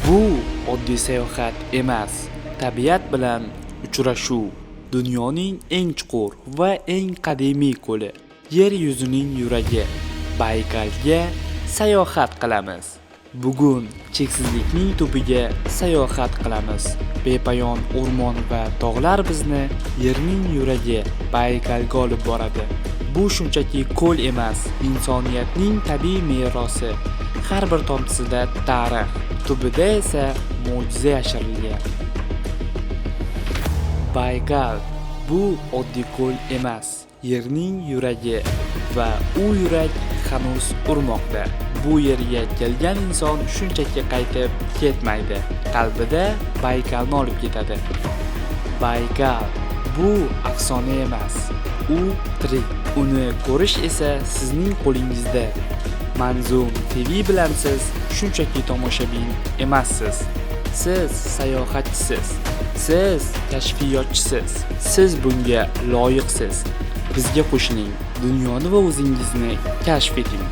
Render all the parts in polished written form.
Bu oddiy sayohat emas, tabiat bilan uchrashuv. Dunyoning eng chuqur va eng qadimiy ko'li, yer yuzining yuragi Baykalga sayohat qilamiz. Bugun cheksizlikning tubiga sayohat qilamiz. Bepoyon o'rmon va tog'lar bizni yerning yuragi Baykalga olib boradi. Bu shunchaki ko'l emas, insoniyatning tabiiy merosi. Har bir tomchisida tarix, tubida esa mo'jiza yashirilgan. Baykal bu oddiy ko'l emas, yerning yuragi va u yurak hanuz urmoqda. Bu yerga kelgan inson shunchaki qaytib ketmaydi. Qalbida Baykalni olib ketadi. Baykal bu afsona emas, u tirik. Uni ko'rish esa sizning qo'lingizda. Manzum TV bilan siz shunchaki tomoshabin emassiz. Siz sayohatchisiz. Siz kashfiyotchisiz. Siz bunga loyiqsiz. Bizga qo'shiling, dunyoni va o'zingizni kashf eting.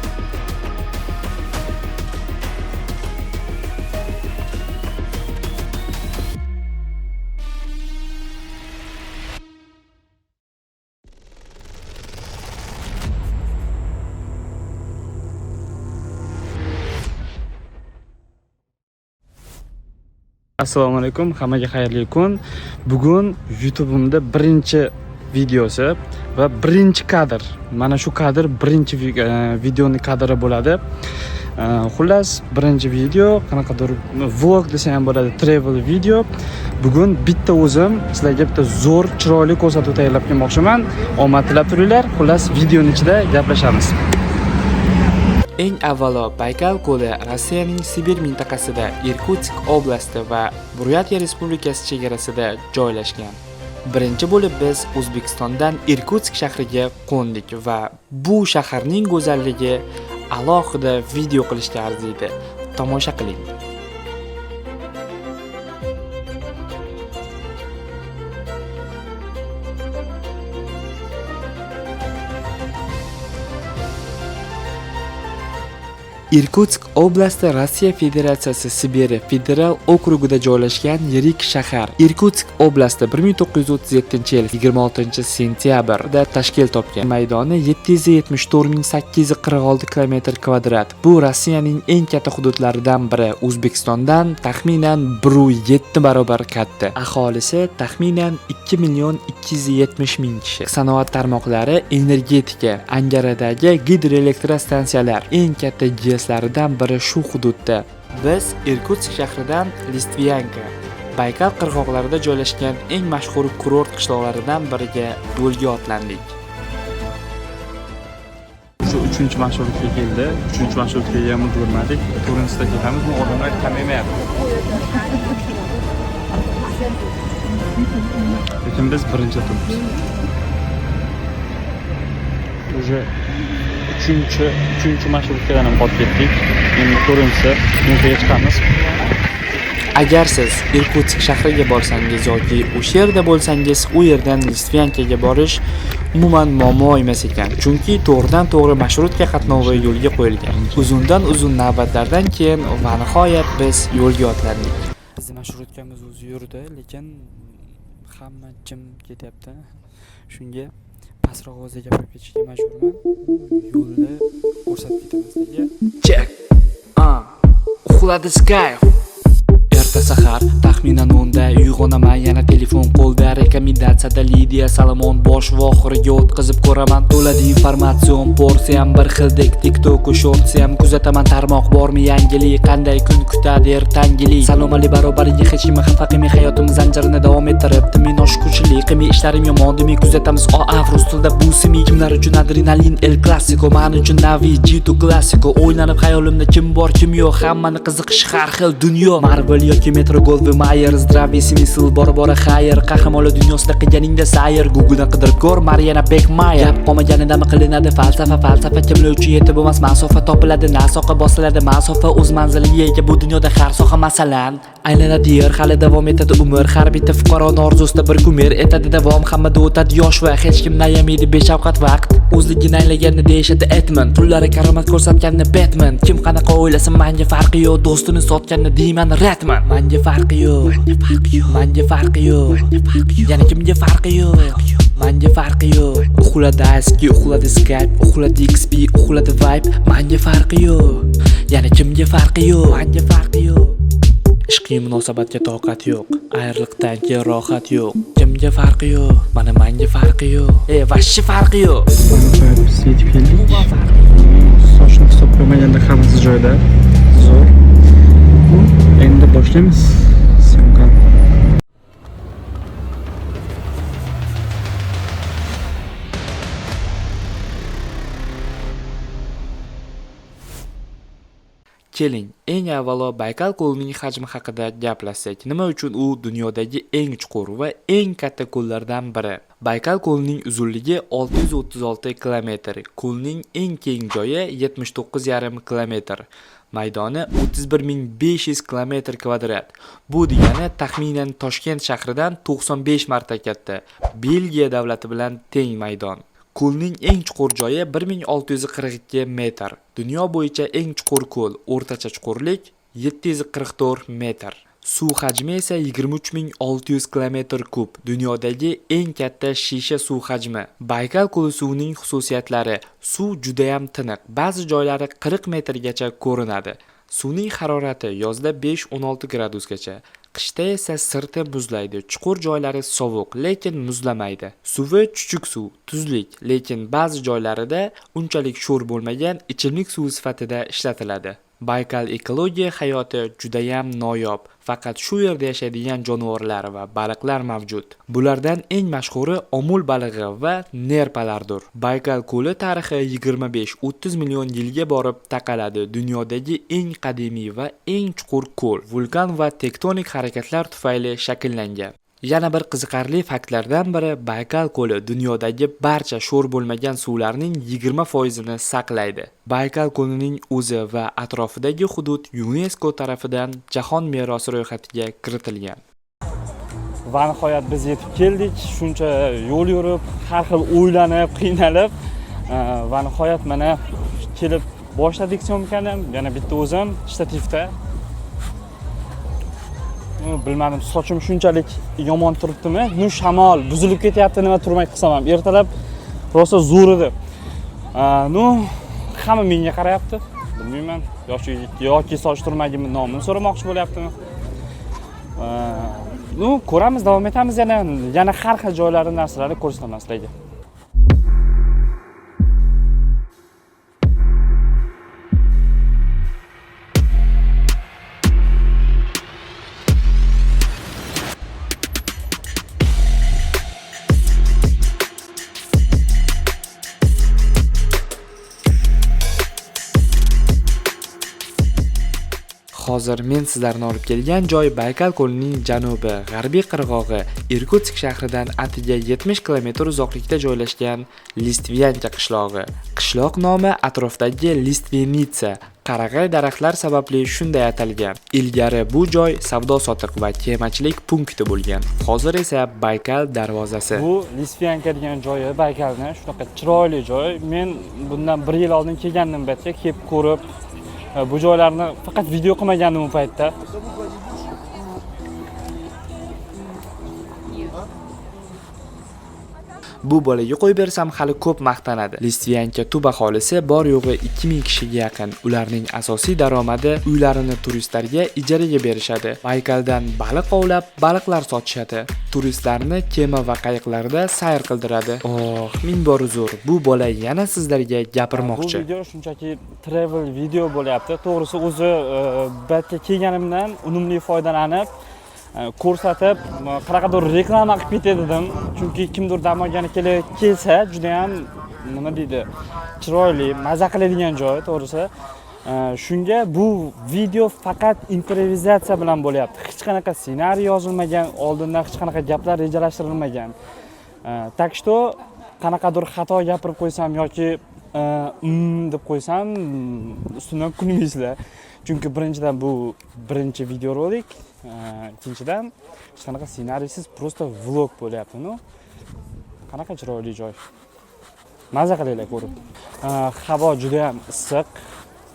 Assalomu alaykum, hammaga xayrli kun. Bugun YouTube'imda birinchi videosi va birinchi kadr. Mana shu kadr birinchi videoning kadri bo'ladi. Xullas, birinchi video, qanaqadir vlog desa ham bo'ladi, travel video. Bugun bitta o'zim sizlarga bitta zo'r, chiroyli ko'rsatuv tayyorlab kelmoqchiman. Omad tilab turinglar. Xullas, videoning ichida gaplashamiz. Eng avvalo Baykal ko'li Rossiyaning Sibir mintaqasida, Irkutsk oblasti va Buryotiya respublikasi chegarasida joylashgan. Birinchi bo'lib biz O'zbekistondan Irkutsk shahriga qo'ndik va bu shaharning go'zalligi alohida video qilishga arziydi. Tomosha qiling. Irkutsk oblasti Rossiya Federatsiyasi Sibir federal okrugida joylashgan yirik shahar. Irkutsk oblasti 1937-yil 26-sentyabrda tashkil topgan. Maydoni 774.846 km². Bu Rossiyaning eng katta hududlaridan biri. O'zbekistondan taxminan 1.7 barobar katta. Aholisi taxminan 2.270.000 kishi. Sanoat tarmoqlari energetika, Angaradagi gidroelektrostansiyalar, eng katta laridan biri shu hududda. Biz Irkutsk shahridan Listvyanka, Baykal qirg'oqlarida joylashgan eng mashhur kurort qishloqlaridan biriga yo'lga otlandik. Shu 3-marshrutga keldi. 3-marshrutga ham ulgurmadik. Turnisda ketamiz, odamlar kam emayapti. Lekin biz birinchi turibmiz. Уже uchinchi marshrutkadan ham qolib ketdik. Endi ko'rinsa, bunga chiqamiz. Agar siz Irkutsk shahriga borsangiz yoki o'sha yerda bo'lsangiz, u yerdan Listvyankaga borish umuman muammo emas ekan. Chunki to'g'ridan-to'g'ri marsrutka qatnovi yo'lga qo'yilgan. Uzun navbatlardan keyin va nihoyat biz yo'lga otlandik. Bizning marsrutkamiz o'zi yurdi, lekin hamma jim ketyapti. Shunga pastroq ovozda gapirib ketishga majburman. Yo'lni ko'rsatib ketaman sizlarga. Check. Uxladi Skype. Erta sahar taxminan 10da uyg'onaman, yana telefon qo'lda. Rekomendatsiyada Lidiya Salomon bosh va oxiriga o'tkazib ko'raman. To'ladi informatsion porsiyam bir xildek. TikTok shortsiyam kuzataman, tarmoq bormi yangilik, qanday kun kutadi ertangilik. Salomali barobariga hech kim xafa qilmay hayotim zanjirini davom ettiribdi. Men oshkuchilik qilmay ishlarim yomon demay kuzatamiz rus tilida bu simi. Kimlar uchun adrenalin El Clasico, men uchun Navi G2 Classico. O'ylanib xayolimda kim bor kim yo'q, hammani qiziqish har xil dunyo. Marvel yoki yoki Metro Goldwyn Mayer, zdravый смысл bora xayr, qahramonlar dunyosida qilganingda sayr, Google'dan qidirib ko'r Mariana Beckmayer. Gap qolmaganidami qilinadi falsafa kimlar uchun yetib bo'lmas masofa topiladi, nasoqa bosiladi masofa o'z manziliga ega bu dunyoda har soha masalan aylanadi yer, hali davom etadi umr, har bitta fuqaroni orzusida bir kumir etadi davom, hammada o'tadi yosh va hech kim nayamaydi beshafqat vaqt, o'zligini anglaganni deyishadi Edmund, pullari karomat ko'rsatganni Batman, kim qanaqa o'ylasin menga farqi yo'q, do'stini sotganni deyman Redman, menga farqi yo'q, menga farqi yo'q, yana kimga farqi yo'q, menga farqi yo'q, uxladi Ice, uxladi Skype, uxladi XP, uxladi Vibe, menga farqi yo'q, yana kimga farqi yo'q, menga farqi yo'q. Ishqiy munosabatga toqat yo'q, ayriliqdan keyin rohat yo'q, kimga farqi yo'q, mana menga farqi yo'q, vashshi farqi yo'q. Biz yetib keldik. Sochni hisob qilmaganda hammasi joyida. Zo'r. Endi boshlaymiz. Syomkani. Keling, eng avvalo Baykal ko'lining hajmi haqida gaplashsak. Nima uchun u dunyodagi eng chuqur va eng katta ko'llardan biri? Baykal ko'lining uzunligi 636 km, ko'lning eng keng joyi 79,5 km, maydoni 31500 km². Bu degani taxminan Toshkent shahridan 95 marta katta, Belgiya davlati bilan teng maydon. Ko'lning eng chuqur joyi 1642 metr. Dunyo bo'yicha eng chuqur ko'l, o'rtacha chuqurlik 744 metr. Suv hajmi esa 23600 km3. Dunyodagi eng katta shisha suv hajmi. Baykal ko'li suvining xususiyatlari: suv juda ham tiniq, ba'zi joylari 40 metrgacha ko'rinadi. Suvning harorati yozda 5-16 gradusgacha, qishda esa sirti muzlaydi. Chuqur joylari sovuq, lekin muzlamaydi. Suvi chuchuk suv, tuzlik, lekin ba'zi joylarida unchalik sho'r bo'lmagan ichimlik suvi sifatida ishlatiladi. Baykal ekologiya hayoti juda ham noyob. Faqat shu yerda yashaydigan jonivorlar va baliqlar mavjud. Bulardan eng mashhuri omul balig'i va nerpalardir. Baykal ko'li tarixi 25-30 million yilga borib taqaladi. Dunyodagi eng qadimiy va eng chuqur ko'l, vulkan va tektonik harakatlar tufayli shakllangan. Yana bir qiziqarli faktlardan biri, Baykal ko'li dunyodagi barcha sho'r bo'lmagan suvlarning 20% ni saqlaydi. Baykal ko'lining o'zi va atrofidagi hudud UNESCO tarafidan jahon merosi ro'yxatiga kiritilgan. Va nihoyat biz yetib keldik. Shuncha yo'l yurib, har xil o'ylanib, qiynalib va nihoyat mana kelib boshladik syomkani. Yana bitta o'zim shtativda. Bilmadim, sochim shunchalik yomon turibdimi? Shamol buzilib ketyapti, nima turmay qilsam ham. Ertalab rosa zo'r edi. Hamma menga qarayapti. Bilmayman, yoki soch turmagimni nomini so'ramoqchi bo'lyaptimi? Ko'ramiz, davom etamiz yana har xil joylarni narsalarni ko'rsataman sizlarga. Hozir men sizlarni olib kelgan joy Baykal ko'lining janubi, g'arbiy qirg'og'i, Irkutsk shahridan atigi 70 km uzoqlikda joylashgan Listvyanka qishlog'i. Qishloq nomi atrofdagi Listvenitsa, qarag'ay daraxtlar sababli shunday atalgan. Ilgari bu joy savdo-sotiq va kemachilik punkti bo'lgan. Hozir esa Baykal darvozasi. Bu Listvyanka degan joyi Baykalning shunaqa chiroyli joy. Men bundan 1 yil oldin kelgandim betga, kelib ko'rib bu joylarni faqat video qilmagandim u paytda. Bu bolaga qo'yib bersam hali ko'p maqtanadi. Listvenka tub aholisi bor yo'g'i 2000 kishiga yaqin. Ularning asosiy daromadi uylarini turistlarga ijaraga berishadi. Baykaldan baliq ovlab, baliqlar sotishadi. Turistlarni kema va qayiqlarda sayr qildiradi. Ming bor uzr. Bu bola yana sizlarga gapirmoqchi. Bu video shunchaki travel video bo'lyapti. To'g'risi o'zi batga kelganimdan unumli foydalanib ko'rsatib, qanaqadir reklama qilib ketdim. Chunki kimdir dam olgani kelsa, juda ham nima deydi, chiroyli, maza qiladigan joy, to'g'risi. Shunga bu video faqat improvizatsiya bilan bo'lyapti. Hech qanaqa ssenariy yozilmagan, oldindan hech qanaqa gaplar rejalashtirilmagan. Tak что qanaqadir xato gapirib qo'ysam yoki deb qo'ysam, ustidan kulmaysizlar. Chunki birinchidan bu birinchi videorolik, ikkinchidan hech qanaqa ssenariysiz просто vlog bo'lyapti. Qanaqa chiroyli joy. Maza qilinglar ko'rib. Havo juda ham issiq.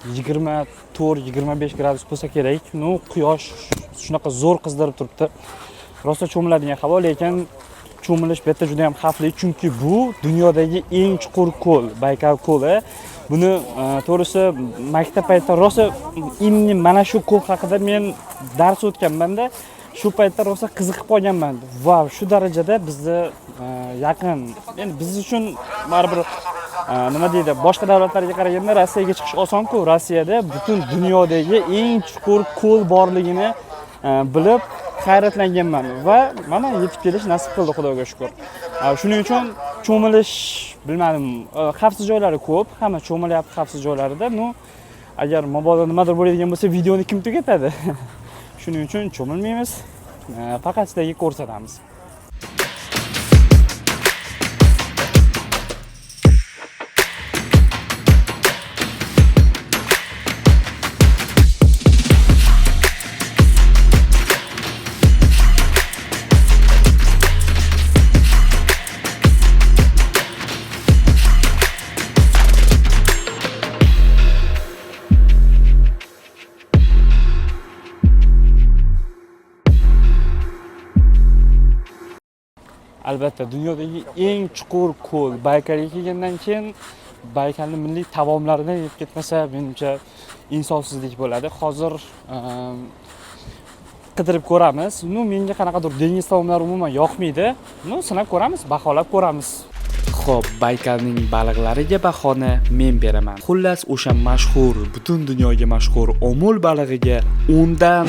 24-25 gradus bo'lsa kerak. Quyosh shunaqa zo'r qizdirib turibdi. Rosa cho'miladigan havo, lekin cho'milish bu yerda juda ham xavfli, chunki bu dunyodagi eng chuqur ko'l, Baykal ko'li. Buni to'g'risi maktab paytida rosa imni mana shu ko'l haqida men dars o'tganman-da, shu paytda rosa qiziqib qolganman. Va shu darajada bizni yaqin, endi biz uchun baribir nima deydi, boshqa davlatlarga qaraganda Rossiyaga chiqish oson-ku. Rossiyada butun dunyodagi eng chuqur ko'l borligini bilib hayratlanganman va mana yetib kelish nasib qildi, Xudoga shukr. Shuning uchun cho'milish, bilmadim, xavfsiz joylari ko'p, hamma cho'milyapti xavfsiz joylarida. Agar mabodo nimadir bo'ladigan bo'lsa, videoni kim tugatadi? Shuning uchun cho'milmaymiz, faqat sizlarga ko'rsatamiz. Albatta, dunyodagi eng chuqur ko'l Baykalga kelgandan keyin Baykalning milliy taomlaridan yeb ketmasa, menimcha insofsizlik bo'ladi. Hozir qidirib ko'ramiz. Menga qanaqadir dengiz taomlari umuman yoqmaydi. Sinab ko'ramiz, baholab ko'ramiz. Xo'p, Baykalning baliqlariga bahoni men beraman. Xullas, o'sha mashhur, butun dunyoga mashhur omul balig'iga 10 dan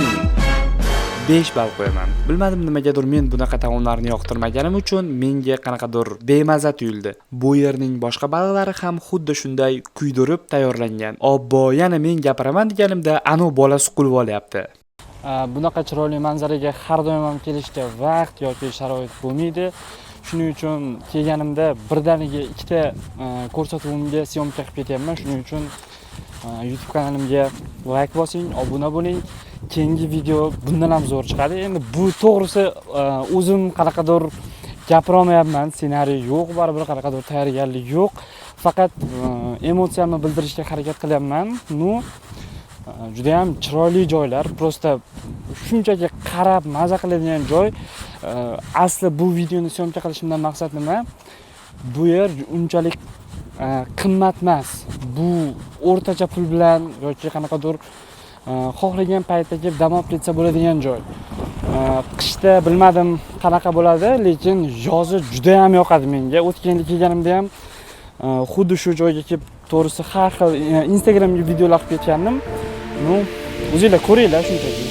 5 ball qo'yaman. Bilmadim nimagadir men bunaqa taomlarni yoqtirmaganim uchun menga qanaqadir bemaza tuyuldi. Bu yerning boshqa baliqlari ham xuddi shunday kuydirib tayyorlangan. Obbo, yana men gapiraman deganimda anu bola suqilib olyapti. Bunaqa chiroyli manzaraga har doim ham kelishga vaqt yoki sharoit bo'lmaydi. Shuning uchun kelganimda birdaniga ikkita ko'rsatuvimga syomka qilib ketyapman. Shuning uchun YouTube kanalimga like bosing, obuna bo'ling. Keyingi video bundan ham zo'r chiqadi. Endi bu to'g'risi o'zim qanaqadir gapira olmayapman, ssenariy yo'q, baribir qanaqadir tayyorgarlik yo'q. Faqat emotsiyamni bildirishga harakat qilyapman. Juda ham chiroyli joylar, prosta shunchaki qarab maza qiladigan joy. Asli bu videoni syomka qilishimdan maqsad nima? Bu yer unchalik qimmat emas. Bu o'rtacha pul bilan yoki qanaqadir xohlagan paytda kelib dam olib ketsa bo'ladigan joy. Qishda bilmadim qanaqa bo'ladi, lekin yozi juda ham yoqadi menga. O'tganda kelganimda ham xuddi shu joyga kelib, to'g'risi har xil Instagramga videolar qilib ketgandim. O'zingizlar ko'ringlar shunchaki.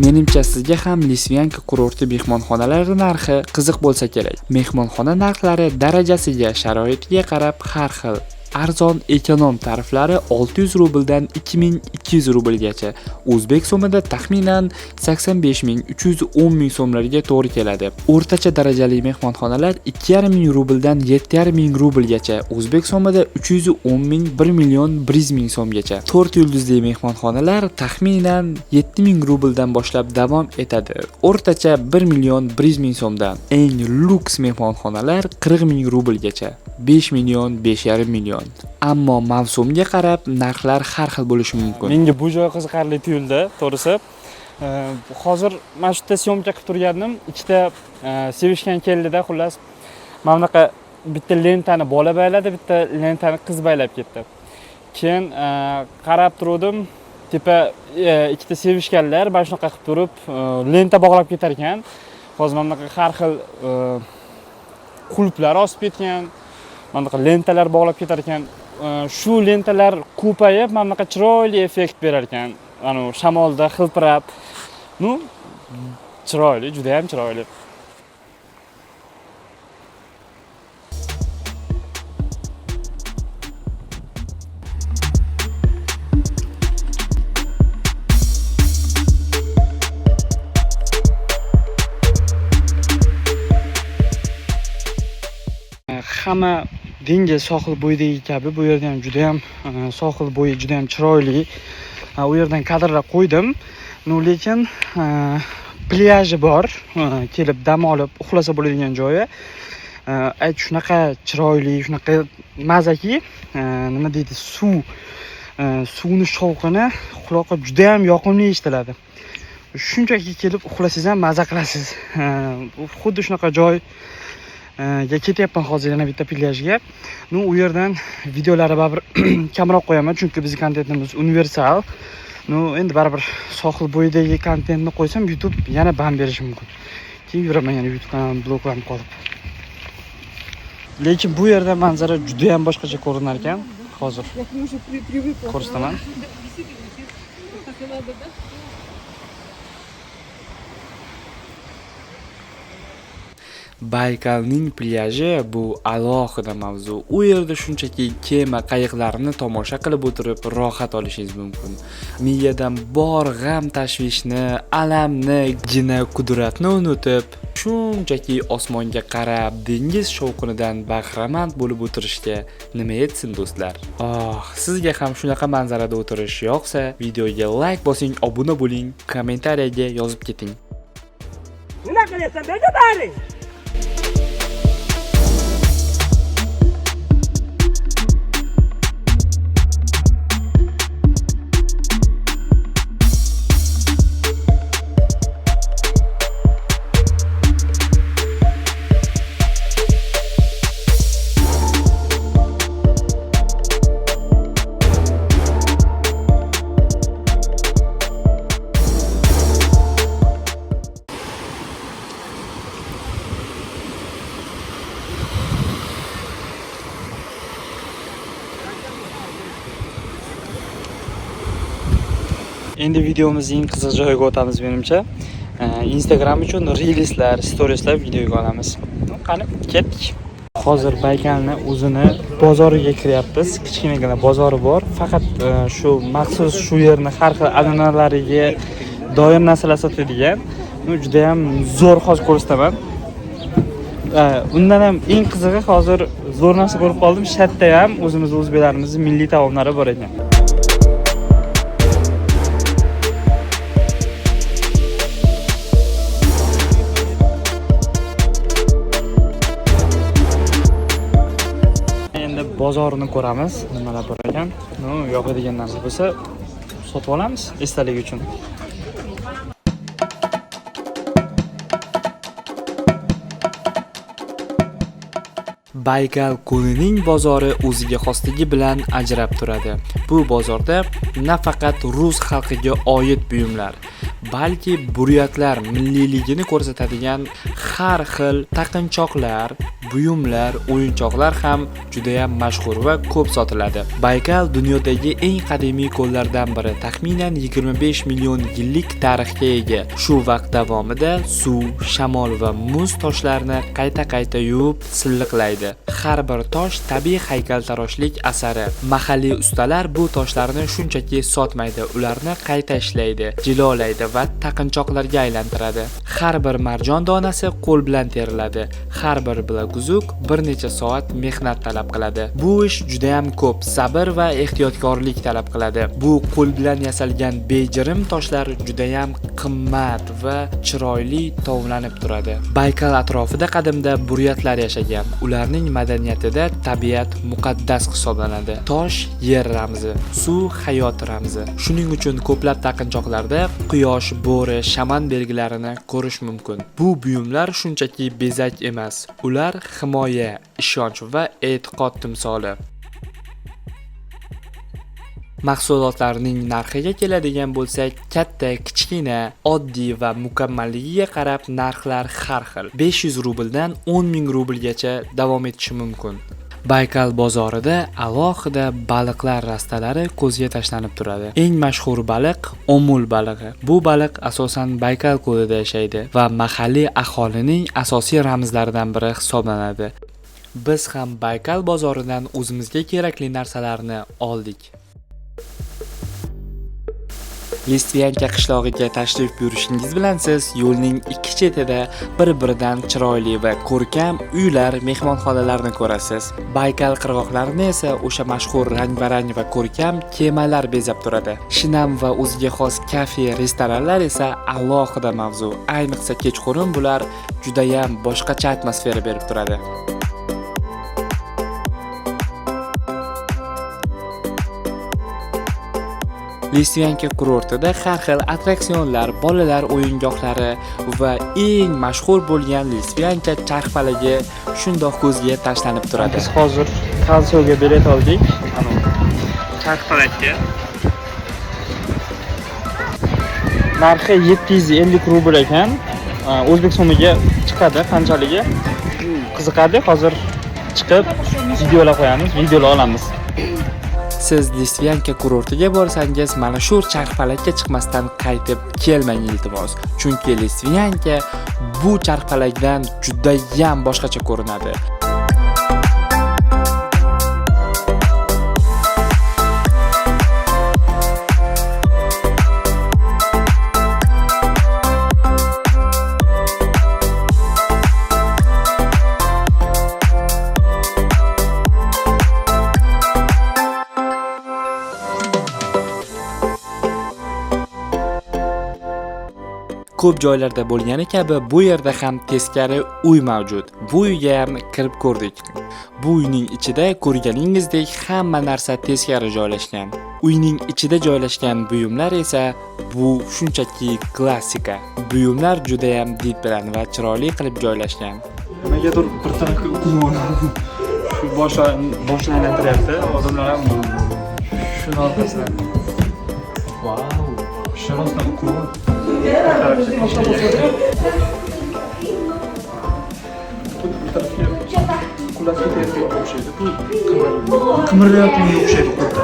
Menimcha sizga ham Lisvyanka kurorti mehmonxonalari narxi qiziq bo'lsa kerak. Mehmonxona narxlari darajasiga, sharoitiga qarab har xil. Arzon ekonom tariflari 600 rubldan 2200 rublgacha, o'zbek so'mida taxminan 85 ming, 310 ming so'mlarga to'g'ri keladi. O'rtacha darajali mehmonxonalar 2,5 ming rubldan 7,5 ming rublgacha, o'zbek so'mida 310 ming, 1 million 100 ming so'mgacha. 4 yulduzli mehmonxonalar taxminan 7 ming rubldan boshlab davom etadi. O'rtacha 1 million 100 ming so'mdan. Eng luks mehmonxonalar 40 ming rublgacha, 5 million 5,5 million. Ammo mavsumga qarab narxlar har xil bo'lishi mumkin. Menga bu joy qiziqarli tuyuldi, to'g'risi. Hozir mana shu yerda syomka qilib turgandim. Ikkita sevishgan keldida, xullas. Mana bunaqa bitta lentani bola bayladi, bitta lentani qiz baylab ketdi. Keyin qarab turdim, tepa ikkita sevishganlar mana shunaqa qilib turib, lenta bog'lab ketar ekan. Hozir mana bunaqa har xil qulplar osib ketgan. Mana bunaqa lentalar bog'lab ketar ekan. Shu lentalar ko'payib, mana bunaqa chiroyli effekt berar ekan. Ana shamolda xilpirab. Chiroyli, juda ham chiroyli. hamma dengiz sohil bo'yidagi kabi bu yerda ham juda ham sohil bo'yi juda ham chiroyli. U yerdan kadrlar qo'ydim. Lekin plyaji bor, kelib dam olib uxlasa bo'ladigan joyi. Shunaqa chiroyli, shunaqa mazaki, nima deydi, suvni shovqini quloqqa juda ham yoqimli eshitiladi. Shunchaki kelib uxlasangiz ham maza qilasiz. Xuddi shunaqa joyga ketyapman hozir yana bitta plyajga. U yerdan videolari baribir kamroq qo'yaman, chunki bizning kontentimiz universal. Endi baribir sohil bo'yidagi kontentni qo'ysam YouTube yana ban berishi mumkin. Keyin yuraman yana YouTube kanalim bloklanib qolib. Lekin bu yerda manzara juda ham boshqacha ko'rinar ekan. Hozir ko'rsataman. Baykalning plyaji bu alohida mavzu. U yerda shunchaki kema, qayiqlarni tomosha qilib o'tirib rohat olishingiz mumkin. Miyadan bor g'am, tashvishni, alamni, jina, qudratni unutib, shunchaki osmonga qarab, dengiz shovqinidan bahramand bo'lib o'tirishga nima yetsin do'stlar. Sizga ham shunaqa manzarada o'tirish yoqsa, videoga like bosing, obuna bo'ling, kommentariyaga yozib keting. Nima qilyapsan, bega bari? Endi videomizning qiziq joyiga o'tamiz menimcha. Instagram uchun reelslar, storieslar videoga olamiz. Qani, ketdik. Hozir Baykalni o'zini bozoriga kiryapmiz. Kichkinagina bozori bor. Faqat shu maxsus shu yerni har xil an'analariga doim narsalar sotadigan. Juda ham zo'r hozir ko'rsataman. Undan ham eng qizig'i hozir zo'r narsa ko'rib qoldim. Shatda ham o'zimiz o'zbeklarimizni milliy taomlari bor ekan. Bozorni ko'ramiz, nimalar bor ekan. Yoqadigan narsa bo'lsa sotib olamiz esdalik uchun. Baykal ko'lining bozori o'ziga xosligi bilan ajrab turadi. Bu bozorda nafaqat rus xalqiga oid buyumlar, balki buryatlar milliyligini ko'rsatadigan har xil taqinchoqlar, buyumlar, o'yinchoqlar ham juda ham mashhur va ko'p sotiladi. Baykal dunyodagi eng qadimiy ko'llardan biri, taxminan 25 million yillik tarixga ega. Shu vaqt davomida suv, shamol va muz toshlarni qayta-qayta yuvib silliqlaydi. Har bir tosh tabiiy haykaltaroshlik asari. Mahalliy ustalar bu toshlarni shunchaki sotmaydi, ularni qayta ishlaydi, jilolaydi va taqinchoqlarga aylantiradi. Har bir marjon donasi qo'l bilan teriladi. Har bir bilaguzuk bir necha soat mehnat talab qiladi. Bu ish juda ham ko'p sabr va ehtiyotkorlik talab qiladi. Bu qo'l bilan yasalgan bejirim toshlar juda ham qimmat va chiroyli tovlanib turadi. Baykal atrofida qadimda buryatlar yashagan. Ularning madaniyatida tabiat muqaddas hisoblanadi. Tosh yer ramzi, suv hayot ramzi. Shuning uchun ko'plab taqinchoqlarda quyosh, bo'ri, shaman belgilarini ko'rish mumkin. Bu buyumlar shunchaki bezak emas. Ular himoya, ishonch va e'tiqod timsoli. Mahsulotlarning narxiga keladigan bo'lsak, katta, kichkina, oddiy va mukammalligiga qarab narxlar har xil. 500 rubldan 10,000 rublgacha davom etishi mumkin. Baykal bozorida alohida baliqlar rastalari ko'zga tashlanib turadi. Eng mashhur baliq omul balig'i. Bu baliq asosan Baykal ko'lida yashaydi va mahalliy aholining asosiy ramzlaridan biri hisoblanadi. Biz ham Baykal bozoridan o'zimizga kerakli narsalarni oldik. Listvenka qishlog'iga tashrif buyurishingiz bilan siz yo'lning ikki chetida bir-biridan chiroyli va ko'rkam uylar, mehmonxonalarni ko'rasiz. Baykal qirg'oqlarini esa o'sha mashhur rang-barang va ko'rkam kemalar bezab turadi. Shinam va o'ziga xos kafe, restoranlar esa alohida mavzu. Ayniqsa kechqurun bular juda ham boshqacha atmosfera berib turadi. Listvenka kurortida har xil attraksionlar, bolalar o'yingohlari va eng mashhur bo'lgan Listvenka charxpalagi shundoq ko'zga tashlanib turadi. Biz hozir Kalsoga bilet oldik. Charxpalakka. Narxi 750 rubl ekan. O'zbek so'miga chiqadi qanchaligi. Qiziqadi. Hozir chiqib videolar qo'yamiz, videolar olamiz. Siz Listvenka kurortiga borsangiz, mana shu charxpalakka chiqmasdan qaytib kelmang iltimos. Chunki Listvenka bu charxpalakdan juda ham boshqacha ko'rinadi. Ko'p joylarda bo'lgani kabi bu yerda ham teskari uy mavjud. Bu uyga ham kirib ko'rdik. Bu uyning ichida ko'rganingizdek hamma narsa teskari joylashgan. Uyning ichida joylashgan buyumlar esa bu shunchaki klassika. Buyumlar juda ham did bilan va chiroyli qilib joylashgan. Nimagadir bir tarafga ukmon. Shu boshlantiryapti. Odamlar ham shuni orqasidan. Vau! Shundan ukmon. Qimirlayotganga o'xshaydi xuddi.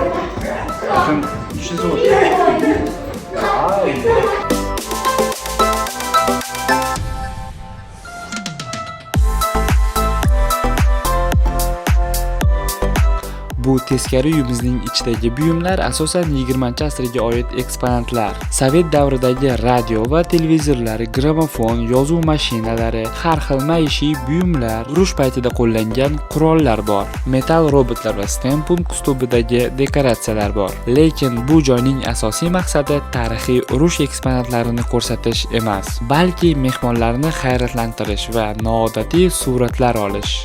Bu teskari uyimizning ichidagi buyumlar asosan 20-asrga oid eksponatlar. Sovet davridagi radio va televizorlar, gramofon, yozuv mashinalari, har xil maishiy buyumlar, urush paytida qo'llangan qurollar bor. Metal robotlar va steampunk uslubidagi dekoratsiyalar bor. Lekin bu joyning asosiy maqsadi tarixiy urush eksponatlarini ko'rsatish emas, balki mehmonlarni hayratlantirish va noodatiy suratlar olish.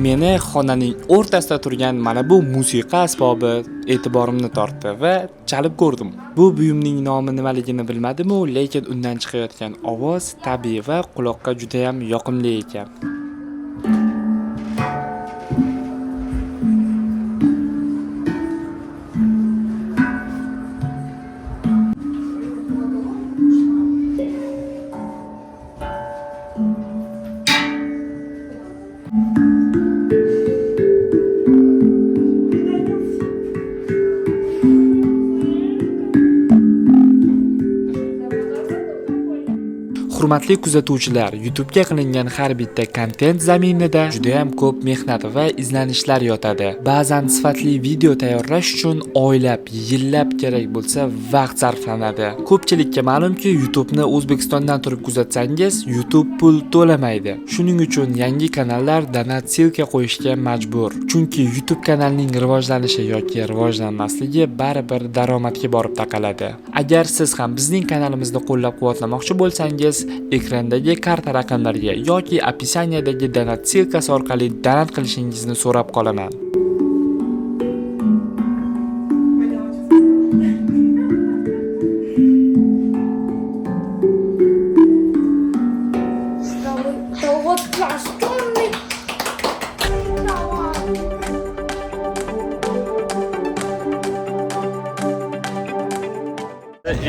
Meni xonaning o'rtasida turgan mana bu musiqa asbobi e'tiborimni tortdi va chalib ko'rdim. Bu buyumning nomi nimaligini bilmadim-u, lekin undan chiqayotgan ovoz tabiiy va quloqqa juda ham yoqimli ekan. Hurmatli kuzatuvchilar, YouTube'ga qilingan har bitta kontent zaminida juda ham ko'p mehnat va izlanishlar yotadi. Ba'zan sifatli video tayyorlash uchun oylab, yillab kerak bo'lsa vaqt sarflanadi. Ko'pchilikka ma'lumki, YouTube'ni O'zbekistondan turib kuzatsangiz, YouTube pul to'lamaydi. Shuning uchun yangi kanallar donat silka qo'yishga majbur. Chunki YouTube kanalining rivojlanishi yoki rivojlanmasligi baribir daromadga borib taqaladi. Agar siz ham bizning kanalimizni qo'llab-quvvatlamoqchi bo'lsangiz, ekrandagi karta raqamlariga yoki opisaniyadagi donat silkasi orqali donat qilishingizni so'rab qolaman.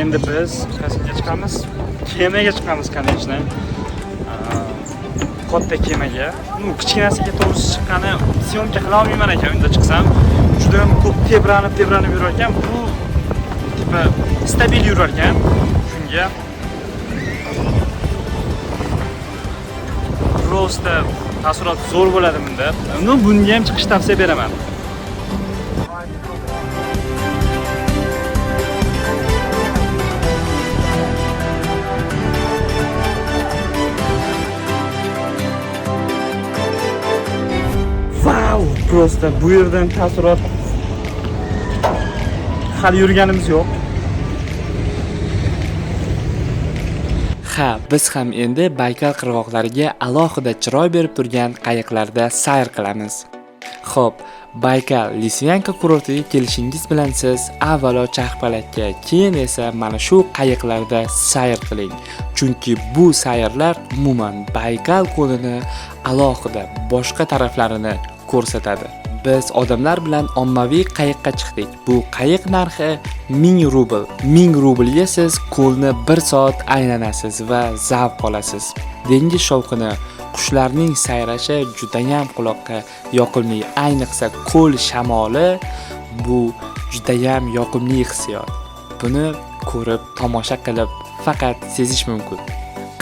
endi biz qayerga chiqamiz? Kemaga chiqamiz, конечно. Katta kemaga. Kichkinasiga to'g'risi chiqqani syomka qila olmayman ekan, unda chiqsam. Juda ham ko'p tebranib yurar ekan. Bu tipa stabil yurar ekan. Shunga prosta taassurot zo'r bo'ladi bunda. Bunga ham chiqish tavsiya beraman. Wow, prosta bu yerdan taassurot hali yurganimiz yo'q. Ha, biz ham endi Baykal qirg'oqlariga alohida chiroy berib turgan qayiqlarda sayr qilamiz. Xo'p, Baykal Lisvyanka kurortiga kelishingiz bilan siz avvalo Charxpalakka, keyin esa mana shu qayiqlarda sayr qiling. Chunki bu sayrlar umuman Baykal ko'lini alohida boshqa taraflarini ko'rsatadi. Biz odamlar bilan ommaviy qayiqqa chiqdik. Bu qayiq narxi 1000 rubl. 1000 rublga siz ko'lni 1 soat aylanasiz va zavq olasiz. Dengiz shovqini, qushlarning sayrashi juda ham quloqqa yoqimli. Ayniqsa ko'l shamoli bu juda ham yoqimli hissiyot. Buni ko'rib, tomosha qilib faqat sezish mumkin.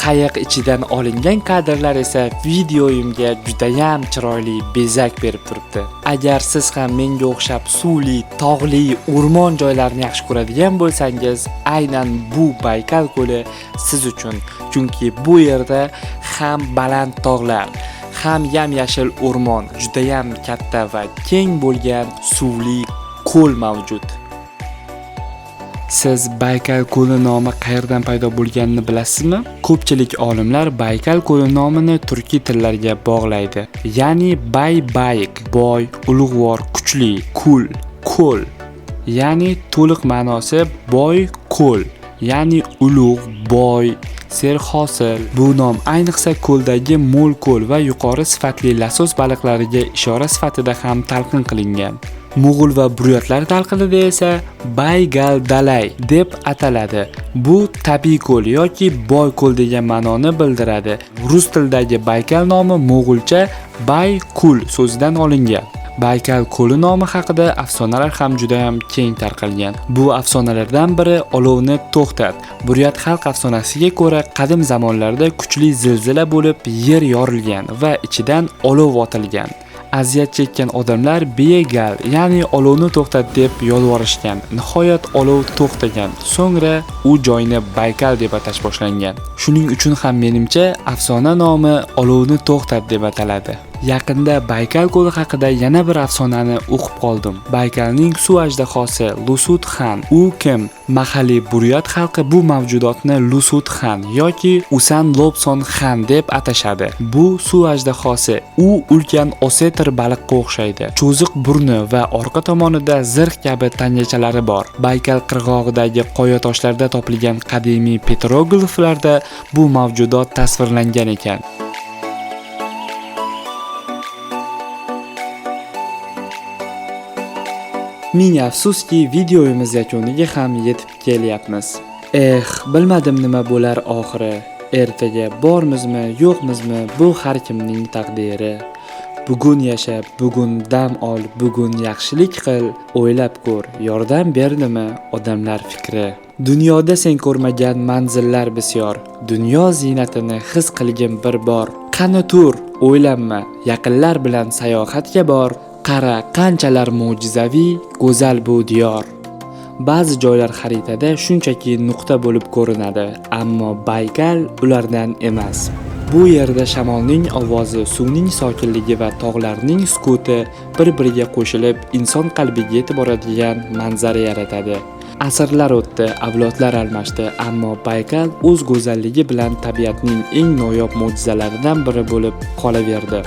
Qayiq ichidan olingan kadrlar esa videoyimga juda ham chiroyli bezak berib turibdi. Agar siz ham menga o'xshab suvli, tog'li, o'rmon joylarini yaxshi ko'radigan bo'lsangiz, aynan bu Baykal ko'li siz uchun. Chunki bu yerda ham baland tog'lar, ham yam-yashil o'rmon, juda ham katta va keng bo'lgan suvli ko'l mavjud. Siz Baykal ko'li nomi qayerdan paydo bo'lganini bilasizmi? Ko'pchilik olimlar Baykal ko'li nomini turkiy tillarga bog'laydi. Ya'ni bayk, boy, ulug'vor, kuchli, kul, ko'l. Ya'ni to'liq ma'nosi boy ko'l, ya'ni ulug', boy, serhosil. Bu nom ayniqsa ko'ldagi mo'l ko'l va yuqori sifatli lasos baliqlariga ishora sifatida ham talqin qilingan. Mo'g'ul va buryatlar talqinida esa Baygal Dalay deb ataladi. Bu tabiiy ko'l yoki boy ko'l degan ma'noni bildiradi. Rus tilidagi Baykal nomi mo'g'ulcha Baykul so'zidan olingan. Baykal ko'li nomi haqida afsonalar ham juda ham keng tarqalgan. Bu afsonalardan biri Olovni to'xtat. Buryat xalq afsonasiga ko'ra, qadim zamonlarda kuchli zilzila bo'lib, yer yorilgan va ichidan olov otilgan. Aziyat chekkan odamlar begal, ya'ni olovni to'xtat deb yolvorishgan. Nihoyat olov to'xtagan. So'ngra u joyni Baykal deb atash boshlangan. Shuning uchun ham menimcha afsona nomi Olovni to'xtat deb ataladi. Yaqinda Baykal ko'li haqida yana bir afsonani o'qib qoldim. Baykalning suv ajdahosi Lusut Xan. U kim? Mahalliy buryat xalqi bu mavjudotni Lusut Xan yoki Usan Lobson Xan deb atashadi. Bu suv ajdahosi. U ulkan osetr baliqqa o'xshaydi. Cho'ziq burni va orqa tomonida zirh kabi tanjachalari bor. Baykal qirg'og'idagi qoya toshlarda topilgan qadimiy petrogliflarda bu mavjudot tasvirlangan ekan. Ming afsuski, videomiz yakuniga ham yetib kelyapmiz. Bilmadim nima bo'lar oxiri. Ertaga bormizmi, yo'qmizmi, bu har kimning taqdiri. Bugun yasha, bugun dam ol, bugun yaxshilik qil, o'ylab ko'r, yordam berdimi odamlar fikri. Dunyoda sen ko'rmagan manzillar bisyor, dunyo ziynatini his qilgin bir bor. Qani tur, o'ylanma, yaqinlar bilan sayohatga bor. Qara, qanchalar mo'jizaviy, go'zal bu diyor. Ba'zi joylar xaritada shunchaki nuqta bo'lib ko'rinadi, ammo Baykal ulardan emas. Bu yerda shamolning ovozi, suvning sokinligi va tog'larning sukuti bir-biriga qo'shilib, inson qalbiga yetib boradigan manzara yaratadi. Asrlar o'tdi, avlodlar almashdi, ammo Baykal o'z go'zalligi bilan tabiatning eng noyob mo'jizalaridan biri bo'lib qolaverdi.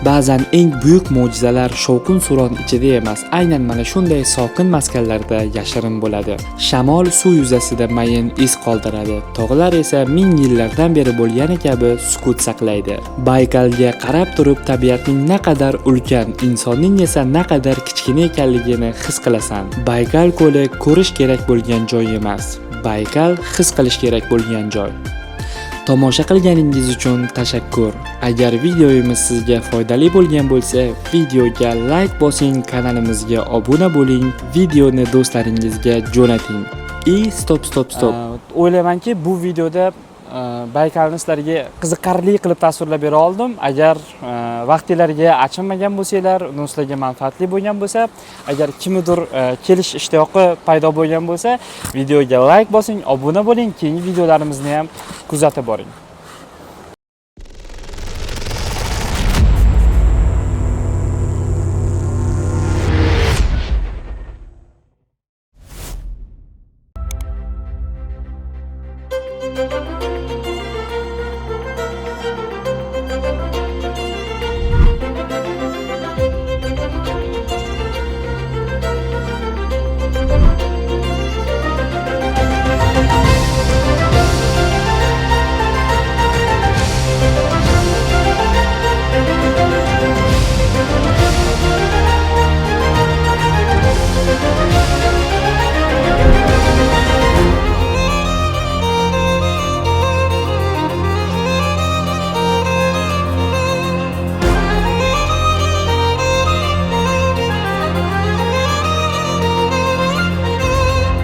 Ba'zan eng buyuk mo'jizalar shovqin-suron ichida emas, aynan mana shunday sokin maskanlarda yashirin bo'ladi. Shamol suv yuzasida mayin iz qoldiradi, tog'lar esa ming yillardan beri bo'lgani kabi sukut saqlaydi. Baykalga qarab turib tabiatning naqadar ulkan, insonning esa naqadar kichkina ekanligini his qilasan. Baykal ko'li ko'rish kerak bo'lgan joy emas. Baykal his qilish kerak bo'lgan joy. Tomosha qilganingiz uchun tashakkur. Agar videomiz sizga foydali bo'lgan bo'lsa, videoga like bosing, kanalimizga obuna bo'ling, videoni do'stlaringizga jo'nating. Stop. O'ylaymanki, bu videoda Baykalni sizlarga qiziqarli qilib tasvirlab bera oldim. Agar vaqtinglarga achinmagan bo'lsanglar, uni sizlarga manfaatli bo'lgan bo'lsa, agar kimnidir kelish ishtiyoqi paydo bo'lgan bo'lsa, videoga like bosing, obuna bo'ling, keyingi videolarimizni ham kuzatib boring.